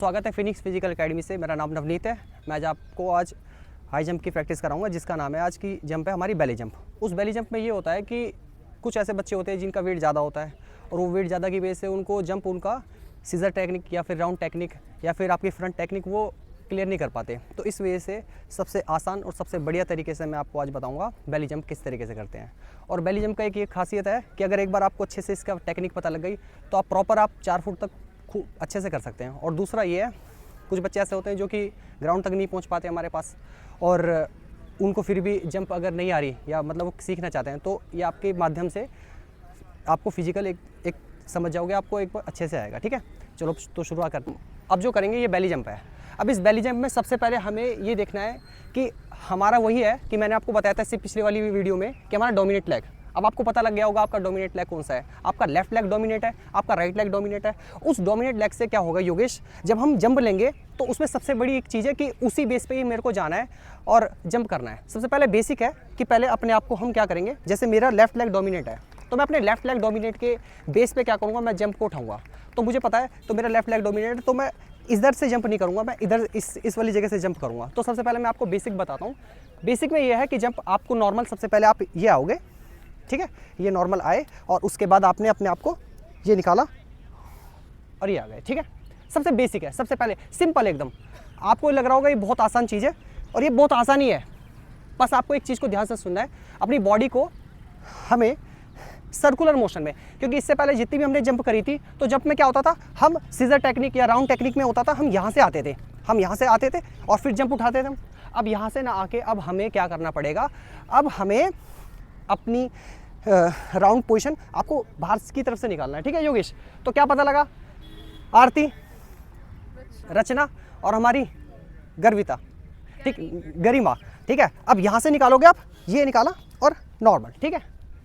स्वागत है Phoenix physical academy से। मेरा नाम नवनीत है। मैं आज हाई जंप की प्रैक्टिस कराऊंगा, जिसका नाम है, आज की जंप है हमारी बेली जंप। उस बेली जंप में ये होता है कि कुछ ऐसे बच्चे होते हैं जिनका वेट ज़्यादा होता है और वो वेट ज़्यादा की वजह से उनको जंप उनका सीजर टेक्निक या फिर राउंड टेक्निक या फिर आपकी फ्रंट टेक्निक वो क्लियर नहीं कर पाते। तो इस वजह से सबसे आसान और सबसे बढ़िया तरीके से मैं आपको आज बताऊंगा बेली जंप किस तरीके से करते हैं। और बेली जंप का एक ये खासियत है कि अगर एक बार आपको अच्छे से इसका टेक्निक पता लग गई तो आप प्रॉपर 4 फुट तक खूब अच्छे से कर सकते हैं। और दूसरा ये है, कुछ बच्चे ऐसे होते हैं जो कि ग्राउंड तक नहीं पहुंच पाते हमारे पास और उनको फिर भी जंप अगर नहीं आ रही या मतलब वो सीखना चाहते हैं, तो ये आपके माध्यम से आपको फिजिकल एक समझ जाओगे, आपको एक बार अच्छे से आएगा। ठीक है, चलो तो शुरुआत करते हैं। अब जो करेंगे ये बेली जंप है। अब इस बेली जंप में सबसे पहले हमें ये देखना है कि हमारा वही है कि मैंने आपको बताया था इससे पिछली वाली वीडियो में कि हमारा डोमिनेट लेग। अब आपको पता लग गया होगा आपका डोमिनेट लेग कौन सा है। आपका लेफ्ट लेग डोमिनेट है, आपका राइट लेग डोमिनेट है। उस डोमिनेट लेग से क्या होगा योगेश, जब हम जंप लेंगे तो उसमें सबसे बड़ी एक चीज़ है कि उसी बेस पे ही मेरे को जाना है और जंप करना है। सबसे पहले बेसिक है कि पहले अपने आप को हम क्या करेंगे, जैसे मेरा लेफ्ट लेग डोमिनेट है तो मैं अपने लेफ्ट लेग डोमिनेट के बेस पे क्या करूँगा, मैं जंप को उठाऊंगा। तो मुझे पता है तो मेरा लेफ्ट लेग डोमिनेट है, तो मैं इधर से जंप नहीं करूँगा, मैं इधर इस वाली जगह से जंप करूँगा। तो सबसे पहले मैं आपको बेसिक बताता हूँ। बेसिक में ये है कि जंप आपको नॉर्मल, सबसे पहले आप ये आओगे, ठीक है, ये नॉर्मल आए और उसके बाद आपने अपने आप को ये निकाला और ये आ गए। ठीक है, सबसे बेसिक है, सबसे पहले सिंपल एकदम। आपको लग रहा होगा ये बहुत आसान चीज़ है और ये बहुत आसान ही है। बस आपको एक चीज़ को ध्यान से सुनना है, अपनी बॉडी को हमें सर्कुलर मोशन में, क्योंकि इससे पहले जितनी भी हमने जंप करी थी तो जंप में क्या होता था, हम सीजर टेक्निक या राउंड टेक्निक में होता था, हम यहाँ से आते थे, और फिर जंप उठाते थे हम। अब यहाँ से ना आके अब हमें क्या करना पड़ेगा, अब हमें अपनी राउंड पोजीशन आपको बाहर की तरफ से निकालना है। ठीक है योगेश, तो क्या पता लगा, आरती, रचना और हमारी गर्विता, ठीक, गरिमा। ठीक है, अब यहाँ से निकालोगे आप, ये निकाला और नॉर्मल। ठीक है,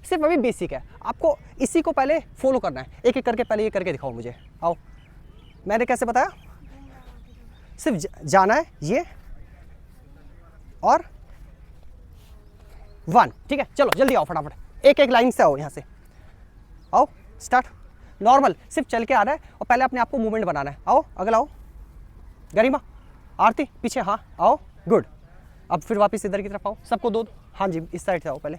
सिर्फ अभी बेसिक है, आपको इसी को पहले फॉलो करना है। एक एक करके पहले ये करके दिखाओ मुझे। आओ, मैंने कैसे बताया, सिर्फ जाना है ये और 1। ठीक है, चलो जल्दी आओ, फटाफट एक एक लाइन से आओ, यहाँ से आओ, स्टार्ट। नॉर्मल सिर्फ चल के आ रहा है और पहले अपने आप को मूवमेंट बनाना है। आओ अगला, आओ गरिमा, आरती पीछे, हाँ आओ, गुड। अब फिर वापस इधर की तरफ आओ, सबको दो, हाँ जी इस साइड से आओ पहले,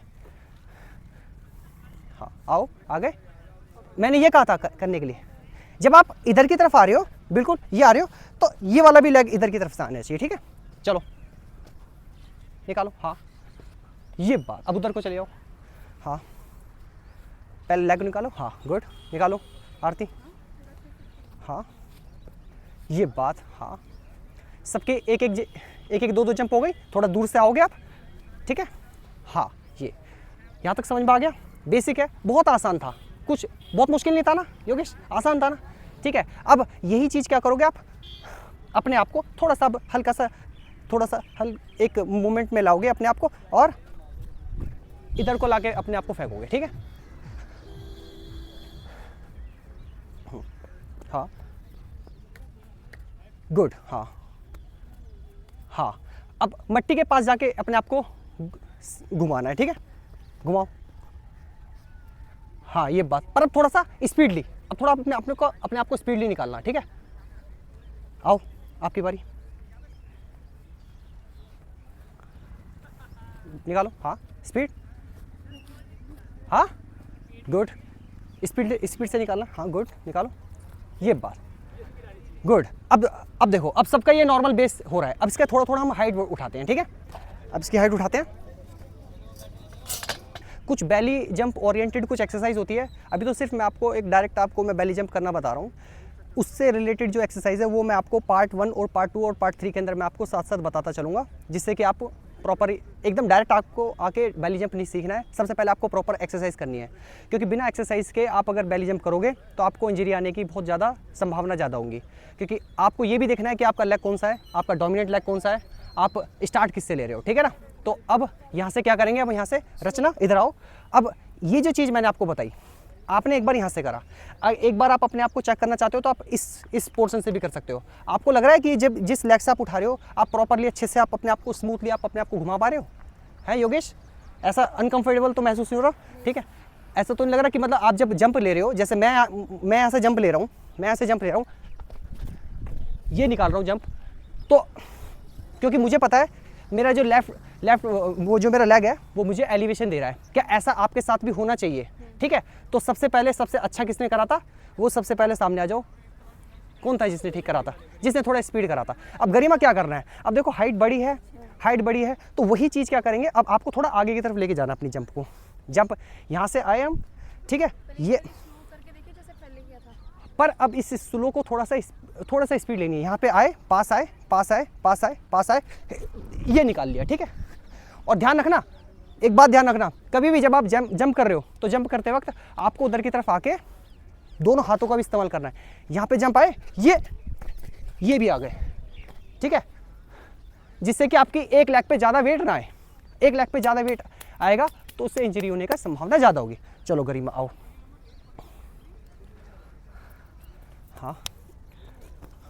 हाँ आओ आगे। मैंने ये कहा था करने के लिए, जब आप इधर की तरफ आ रहे हो, बिल्कुल ये आ रहे हो, तो ये वाला भी लेग इधर की तरफ से आना चाहिए। ठीक है, चलो निकालो, हाँ ये बात। अब उधर को चले जाओ, हाँ पहले लेग निकालो, हाँ गुड, निकालो आरती, हाँ ये बात, हाँ सबके एक एक 2 जंप हो गई, थोड़ा दूर से आओगे आप। ठीक है, हाँ ये यहाँ तक समझ में आ गया। बेसिक है, बहुत आसान था, कुछ बहुत मुश्किल नहीं था ना योगेश, आसान था ना। ठीक है, अब यही चीज़ क्या करोगे आप, अपने आप को थोड़ा सा हल्का सा एक मूवमेंट में लाओगे अपने आप को और इधर को लाके अपने आप को फेंकोगे। ठीक है, हाँ गुड, हाँ हाँ। अब मट्टी के पास जाके अपने आप को घुमाना है। ठीक है, घुमाओ, हाँ ये बात, पर अब थोड़ा सा स्पीडली, अब थोड़ा अपने आप को स्पीडली निकालना। ठीक है, आओ आपकी बारी, निकालो, हाँ स्पीड, हाँ गुड, स्पीड से निकालना, हाँ गुड, निकालो, ये बात, गुड। अब देखो, अब सबका ये नॉर्मल बेस हो रहा है, अब इसका थोड़ा हम हाइट उठाते हैं। ठीक है, अब इसकी हाइट उठाते हैं। कुछ बेली जंप ओरिएंटेड कुछ एक्सरसाइज होती है, अभी तो सिर्फ मैं आपको एक डायरेक्ट आपको मैं बेली जंप करना बता रहा हूँ। उससे रिलेटेड जो एक्सरसाइज है वो मैं आपको पार्ट 1 और पार्ट 2 और पार्ट 3 के अंदर मैं आपको साथ साथ बताता चलूँगा, जिससे कि आप प्रॉपर एकदम डायरेक्ट आपको आके बेली जंप नहीं सीखना है। सबसे पहले आपको प्रॉपर एक्सरसाइज करनी है, क्योंकि बिना एक्सरसाइज के आप अगर बेली जंप करोगे तो आपको इंजरी आने की बहुत ज़्यादा संभावना ज़्यादा होंगी। क्योंकि आपको ये भी देखना है कि आपका लेग कौन सा है, आपका डोमिनेट लेग कौन सा है, आप स्टार्ट किससे ले रहे हो। ठीक है ना, तो अब यहाँ से क्या करेंगे, अब यहाँ से रचना इधर आओ। अब ये जो चीज़ मैंने आपको बताई, आपने एक बार यहाँ से करा, एक बार आप अपने आप को चेक करना चाहते हो तो आप इस पोर्शन से भी कर सकते हो। आपको लग रहा है कि जब जिस लेग से आप उठा रहे हो आप प्रॉपरली अच्छे से आप अपने आप को स्मूथली आप अपने आप को घुमा पा रहे हो, है योगेश? ऐसा अनकंफर्टेबल तो महसूस नहीं हो रहा? ठीक है, ऐसा तो नहीं लग रहा कि मतलब आप जब जंप ले रहे हो, जैसे मैं यहाँ से जंप ले रहा हूँ, ये निकाल रहा हूँ जंप, तो क्योंकि मुझे पता है मेरा जो लेफ्ट वो जो मेरा लेग है वो मुझे एलिवेशन दे रहा है। क्या ऐसा आपके साथ भी होना चाहिए? ठीक है, तो सबसे पहले सबसे अच्छा किसने करा था? वो सबसे पहले सामने आ जाओ। कौन था जिसने ठीक करा था? जिसने थोड़ा स्पीड करा था। अब गरिमा क्या करना है? अब देखो हाइट बड़ी है, तो वही चीज़ क्या करेंगे, अब आपको थोड़ा आगे की तरफ लेके जाना अपनी जंप को। जंप यहाँ से आए हम, ठीक है, ये पर अब इस स्लो को थोड़ा सा स्पीड लेनी है। यहाँ पे आए, पास आए, ये निकाल लिया, ठीक है। और ध्यान रखना, एक बात ध्यान रखना, कभी भी जब आप जंप कर रहे हो तो जंप करते वक्त आपको उधर की तरफ आके दोनों हाथों का भी इस्तेमाल करना है। यहाँ पे जंप आए, ये भी आ गए, ठीक है, जिससे कि आपकी एक लेग पे ज़्यादा वेट ना आए। एक लेग पे ज़्यादा वेट आएगा तो उससे इंजरी होने का संभावना ज़्यादा होगी। चलो गरिमा आओ।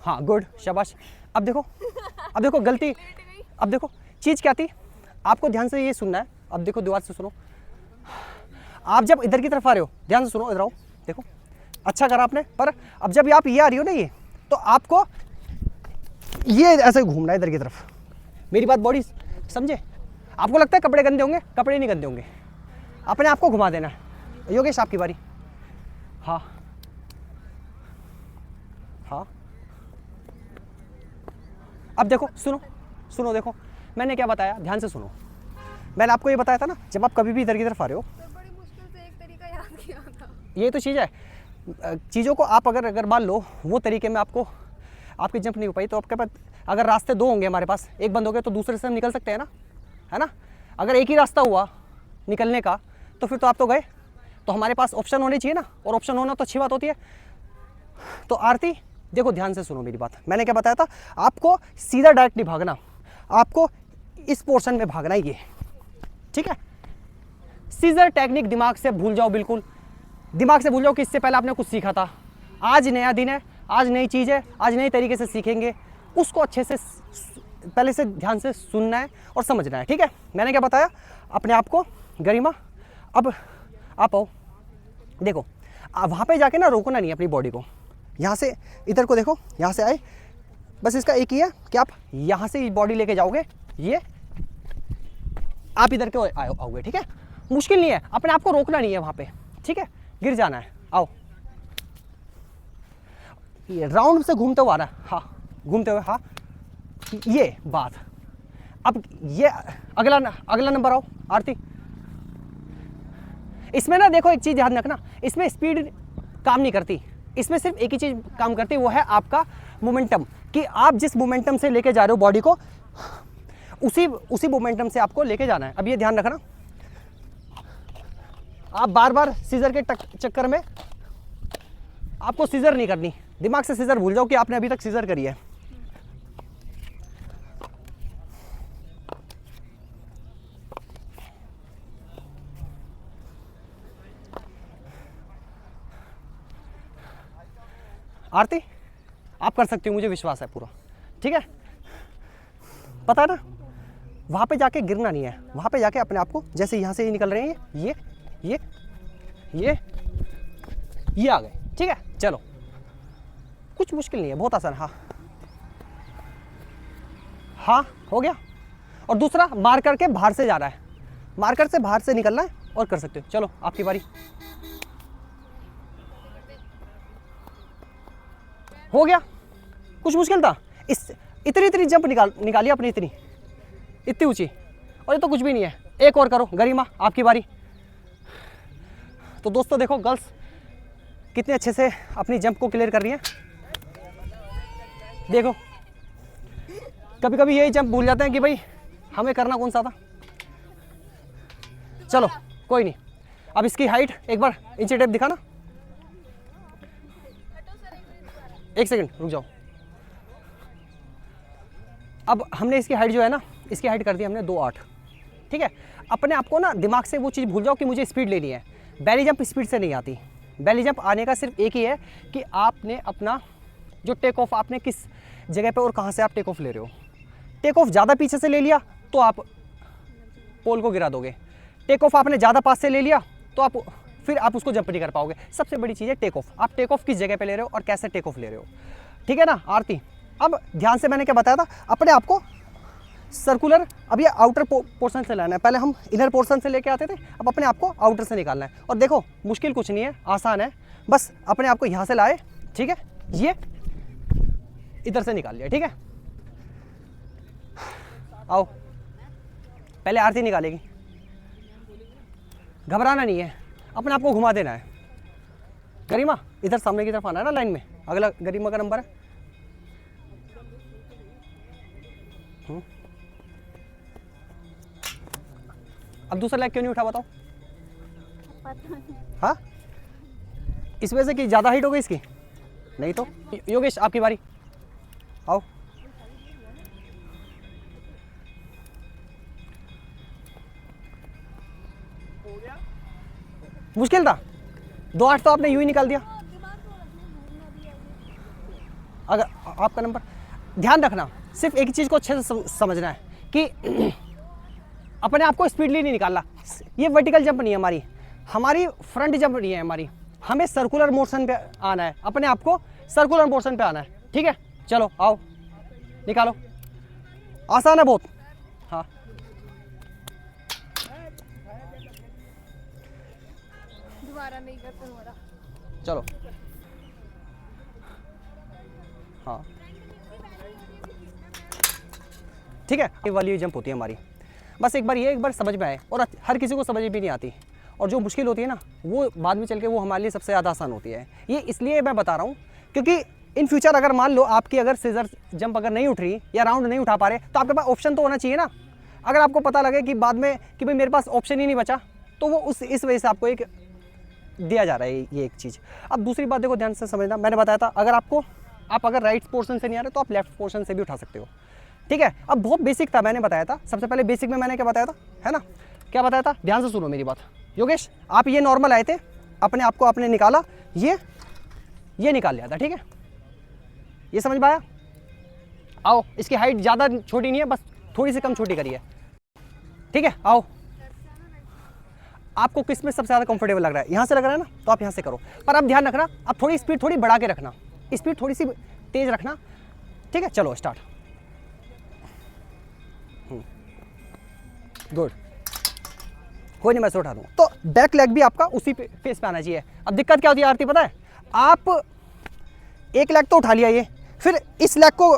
हाँ गुड, शाबाश। अब देखो गलती, अब देखो चीज़ क्या थी, आपको ध्यान से ये सुनना है। अब देखो दीवार से सुनो, आप जब इधर की तरफ आ रहे हो, ध्यान से सुनो, इधर आओ, देखो अच्छा करा आपने। पर अब जब आप ये आ रही हो ना, ये तो आपको ये ऐसे घूमना है इधर की तरफ। मेरी बात बॉडी समझे? आपको लगता है कपड़े गंदे होंगे? कपड़े नहीं गंदे होंगे, अपने आप को घुमा देना है। योगेश आपकी बारी। हाँ, अब देखो सुनो, देखो मैंने क्या बताया, ध्यान से सुनो। मैंने आपको ये बताया था ना, जब आप कभी भी इधर की तरफ आ रहे हो, बड़ी मुश्किल से एक तरीका याद किया था। ये तो चीज़ है, चीज़ों को आप अगर मान लो वो तरीके में आपकी जंप नहीं हो पाई, तो आपके पास अगर रास्ते दो होंगे, हमारे पास एक बंद हो गया तो दूसरे से हम निकल सकते हैं ना, है ना। अगर एक ही रास्ता हुआ निकलने का तो फिर तो आप तो गए। तो हमारे पास ऑप्शन होने चाहिए ना, और ऑप्शन होना तो अच्छी बात होती है। तो आरती देखो, ध्यान से सुनो मेरी बात। मैंने क्या बताया था, आपको सीधा डायरेक्ट नहीं भागना, आपको इस पोर्शन में भागना ही है, ठीक है। सीजर टेक्निक दिमाग से भूल जाओ, बिल्कुल दिमाग से भूल जाओ कि इससे पहले आपने कुछ सीखा था। आज नया दिन है, आज नई चीज़ है, आज नई तरीके से सीखेंगे, उसको अच्छे से पहले से ध्यान से सुनना है और समझना है, ठीक है। मैंने क्या बताया अपने आप को, गरिमा अब आप आओ। देखो वहाँ पे जाके ना रोकना नहीं है अपनी बॉडी को। यहाँ से इधर को देखो, यहाँ से आए, बस इसका एक ही है कि आप यहाँ से बॉडी लेके जाओगे, ये आप इधर के आओगे, ठीक है। मुश्किल नहीं है, अपने आप को रोकना नहीं है वहाँ पे, ठीक है, गिर जाना है। आओ, ये राउंड से घूमते हुए आ रहा है, हाँ घूमते हुए, हाँ ये बात। अब ये अगला नंबर आओ आरती। इसमें ना देखो एक चीज़ ध्यान रखना, इसमें स्पीड काम नहीं करती, इसमें सिर्फ एक ही चीज़ काम करती है, वो है आपका मोमेंटम, कि आप जिस मोमेंटम से लेके जा रहे हो बॉडी को, उसी मोमेंटम से आपको लेके जाना है। अब ये ध्यान रखना, आप बार बार सीजर के चक्कर में आपको सीजर नहीं करनी, दिमाग से सीजर भूल जाओ कि आपने अभी तक सीजर करी है। आरती आप कर सकती हो, मुझे विश्वास है पूरा, ठीक है। पता है ना, वहाँ पे जाके गिरना नहीं है, वहाँ पे जाके अपने आप को, जैसे यहाँ से ही निकल रहे हैं ये आ गए, ठीक है। चलो कुछ मुश्किल नहीं है, बहुत आसान। हाँ हो गया। और दूसरा मार्कर के बाहर से जा रहा है, मार्कर से बाहर से निकलना है और कर सकते हो। चलो आपकी बारी। हो गया, कुछ मुश्किल था? इतनी जंप निकाली अपनी, इतनी ऊंची, और ये तो कुछ भी नहीं है। एक और करो गरिमा, आपकी बारी। तो दोस्तों देखो, गर्ल्स कितने अच्छे से अपनी जंप को क्लियर कर रही हैं। देखो कभी कभी यही जंप भूल जाते हैं कि भाई हमें करना कौन सा था। चलो कोई नहीं, अब इसकी हाइट एक बार इंची टेप दिखाना। एक सेकंड रुक जाओ। अब हमने इसकी हाइट जो है ना, इसकी हाइट कर दी हमने 2.8, ठीक है। अपने आप को ना दिमाग से वो चीज़ भूल जाओ कि मुझे स्पीड लेनी है। बेली जंप स्पीड से नहीं आती, बेली जंप आने का सिर्फ एक ही है कि आपने अपना जो टेक ऑफ, आपने किस जगह पे और कहाँ से आप टेक ऑफ ले रहे हो। टेक ऑफ ज़्यादा पीछे से ले लिया तो आप पोल को गिरा दोगे, टेक ऑफ आपने ज़्यादा पास से ले लिया तो फिर आप उसको जंप नहीं कर पाओगे। सबसे बड़ी चीज़ है टेक ऑफ, आप टेक ऑफ किस जगह पे ले रहे हो और कैसे टेक ऑफ ले रहे हो, ठीक है ना आरती। अब ध्यान से मैंने क्या बताया था, अपने आप को सर्कुलर, अब ये आउटर पोर्शन से लाना है, पहले हम इनर पोर्शन से लेके आते थे, अब अपने आप को आउटर से निकालना है। और देखो मुश्किल कुछ नहीं है, आसान है, बस अपने आप को यहाँ से लाए, ठीक है, ये इधर से निकाल लिया, ठीक है। आओ, पहले आरती निकालेगी, घबराना नहीं है, अपने आप को घुमा देना है। गरिमा इधर सामने की तरफ आना है ना लाइन में, अगला गरिमा का नंबर है। अब दूसरा लेग क्यों नहीं उठा बताओ? हाँ, इस वजह से कि ज़्यादा हाइट हो गई इसकी? नहीं तो योगेश आपकी बारी, आओ। मुश्किल था, 2-8 तो आपने यूं ही निकाल दिया। अगर आपका नंबर, ध्यान रखना सिर्फ एक चीज़ को अच्छे से समझना है कि अपने आप को स्पीडली नहीं निकालना। ये वर्टिकल जंप नहीं है हमारी, हमारी फ्रंट जंप नहीं है हमारी, हमें सर्कुलर मोशन पे आना है, अपने आप को सर्कुलर मोशन पे आना है, ठीक है। चलो आओ निकालो, आसान है बहुत। हाँ, दोबारा नहीं करते दोबारा। चलो हाँ ठीक है, ये वाली जंप होती है हमारी। बस एक बार समझ में आए, और हर किसी को समझ भी नहीं आती, और जो मुश्किल होती है ना वो बाद में चल के वो हमारे लिए सबसे ज़्यादा आसान होती है। ये इसलिए मैं बता रहा हूँ क्योंकि इन फ्यूचर अगर मान लो आपकी अगर सीजर जंप अगर नहीं उठ रही या राउंड नहीं उठा पा रहे, तो आपके पास ऑप्शन तो होना चाहिए ना। अगर आपको पता लगे कि बाद में कि भाई मेरे पास ऑप्शन ही नहीं बचा, तो वो इस वजह से आपको एक दिया जा रहा है ये एक चीज़। अब दूसरी बात देखो, ध्यान से समझना, मैंने बताया था अगर आप अगर राइट पोर्शन से नहीं आ रहे तो आप लेफ्ट पोर्शन से भी उठा सकते हो, ठीक है। अब बहुत बेसिक था, मैंने बताया था सबसे पहले बेसिक में मैंने क्या बताया था, है ना, क्या बताया था, ध्यान से सुनो मेरी बात। योगेश आप ये नॉर्मल आए थे, अपने आप को आपने निकाला, ये निकाल लिया था, ठीक है, ये समझ में आया। आओ, इसकी हाइट ज़्यादा छोटी नहीं है, बस थोड़ी सी कम छोटी करी है, ठीक है। आओ, आपको किस में सबसे ज़्यादा कंफर्टेबल लग रहा है, यहाँ से लग रहा है ना, तो आप यहाँ से करो, पर अब ध्यान रखना, अब थोड़ी स्पीड थोड़ी बढ़ा के रखना, स्पीड थोड़ी सी तेज रखना, ठीक है। चलो स्टार्ट, गुड, कोई नहीं, मैं से उठा दूँ। तो बैक लेग भी आपका उसी फेस पे आना चाहिए। अब दिक्कत क्या होती है आरती पता है, आप एक लेग तो उठा लिया, ये फिर इस लेग को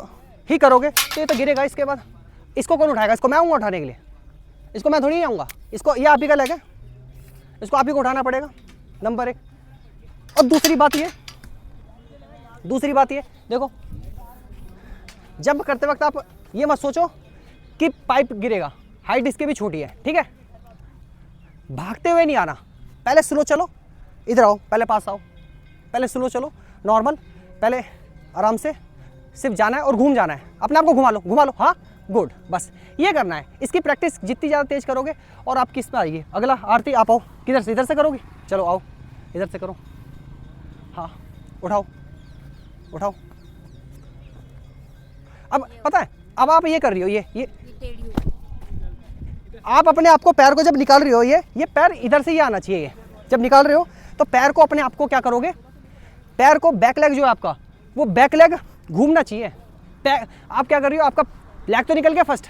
ही करोगे तो ये तो गिरेगा, इसके बाद इसको कौन उठाएगा, इसको मैं आऊँगा उठाने के लिए, इसको मैं थोड़ी आऊँगा, इसको ये आप ही का लेग है, इसको आप ही को उठाना पड़ेगा, नंबर 1। और दूसरी बात ये देखो, जंप करते वक्त आप ये मत सोचो कि पाइप गिरेगा, हाइट इसके भी छोटी है, ठीक है। भागते हुए नहीं आना, पहले स्लो चलो, इधर आओ, पहले पास आओ, पहले स्लो चलो, नॉर्मल, पहले आराम से सिर्फ जाना है और घूम जाना है, अपने आप को घुमा लो, हाँ गुड, बस ये करना है। इसकी प्रैक्टिस जितनी ज़्यादा तेज करोगे और आप किस पे आएगी। अगला आरती आप आओ, किधर से, इधर से करोगी, चलो आओ इधर से करो, हाँ उठाओ, अब पता है, अब आप ये कर रही हो, ये आप अपने आप को, पैर को जब निकाल रही हो, ये पैर इधर से ही आना चाहिए, ये जब निकाल रहे हो तो पैर को अपने आप को क्या करोगे, पैर को बैक लेग जो है आपका, वो बैक लेग घूमना चाहिए। आप क्या कर रही हो, आपका लेग तो निकल गया फर्स्ट,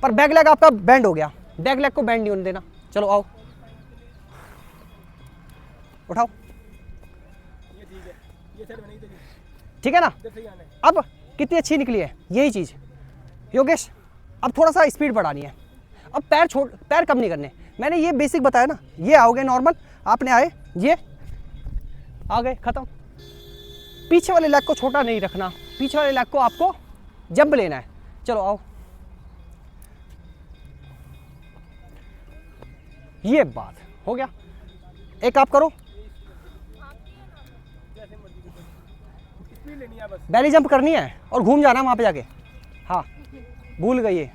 पर बैक लेग आपका बेंड हो गया, बैक लेग को बेंड नहीं होने देना। चलो आओ, उठाओ, ठीक है ना। अब कितनी अच्छी निकली है यही चीज़ योगेश। अब थोड़ा सा स्पीड बढ़ानी है, अब पैर कम नहीं करने, मैंने ये बेसिक बताया ना, ये आओगे नॉर्मल, आपने आए, ये आ गए, खत्म। पीछे वाले लेग को छोटा नहीं रखना, पीछे वाले लेग को आपको जंप लेना है। चलो आओ, ये बात हो गया। एक आप करो, बैली जंप करनी है और घूम जाना वहां पे जाके, हाँ भूल गई, ये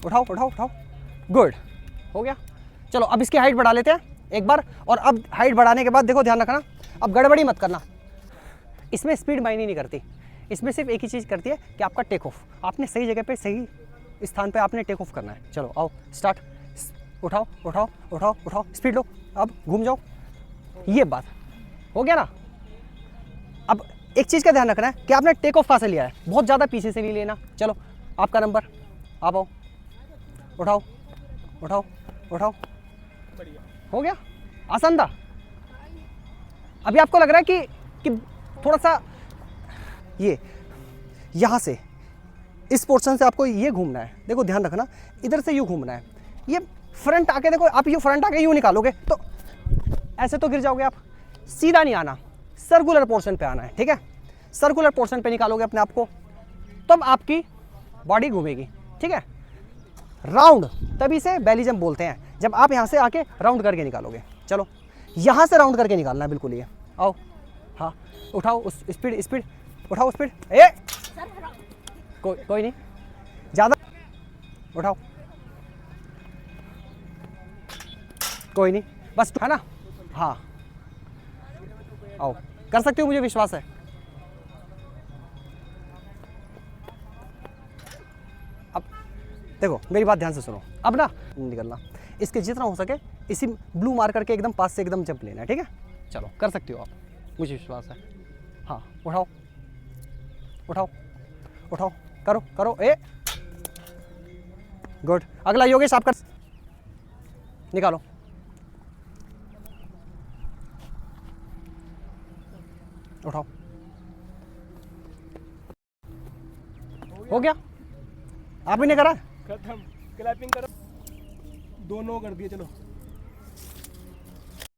उठाओ, गुड, हो गया। चलो अब इसकी हाइट बढ़ा लेते हैं एक बार, और अब हाइट बढ़ाने के बाद देखो ध्यान रखना, अब गड़बड़ी मत करना, इसमें स्पीड मायने नहीं करती, इसमें सिर्फ एक ही चीज़ करती है कि आपका टेक ऑफ, आपने सही जगह पे सही स्थान पे आपने टेक ऑफ करना है। चलो आओ स्टार्ट, उठाओ, स्पीड लो, अब घूम जाओ, ये बात हो गया ना। अब एक चीज़ का ध्यान रखना है कि आपने टेक ऑफ कहाँ से लिया है, बहुत ज़्यादा पीछे से नहीं लेना। चलो आपका नंबर, आप आओ, उठाओ उठाओ उठाओ, हो गया, आसान था। अभी आपको लग रहा है कि थोड़ा सा ये यहाँ से इस पोर्शन से आपको ये घूमना है। देखो ध्यान रखना, इधर से यूँ घूमना है। ये फ्रंट आके देखो, आप यूँ फ्रंट आके यूँ निकालोगे तो ऐसे तो गिर जाओगे आप। सीधा नहीं आना, सर्कुलर पोर्शन पे आना है, ठीक है। सर्कुलर पोर्शन पे निकालोगे अपने आप को, तब आपकी बॉडी घूमेगी, ठीक है। राउंड तभी से बेली जंप बोलते हैं, जब आप यहाँ से आके राउंड करके निकालोगे। चलो यहाँ से राउंड करके निकालना है, बिल्कुल ये। आओ, हाँ उठाओ, उस स्पीड स्पीड उठाओ, स्पीड। ए कोई नहीं, ज़्यादा उठाओ, कोई नहीं, बस है ना। हाँ आओ, कर सकते हो, मुझे विश्वास है। अब देखो मेरी बात ध्यान से सुनो, अब ना निकलना, इसके जितना हो सके इसी ब्लू मार्कर के एकदम पास से एकदम जंप लेना है, ठीक है। चलो कर सकते हो आप, मुझे विश्वास है। हाँ उठाओ उठाओ उठाओ, करो करो, ए गुड। अगला योगेश, आप कर, निकालो, उठाओ, हो गया। आपने करा, खत्म, क्लैपिंग करो, दोनों कर दिए, चलो।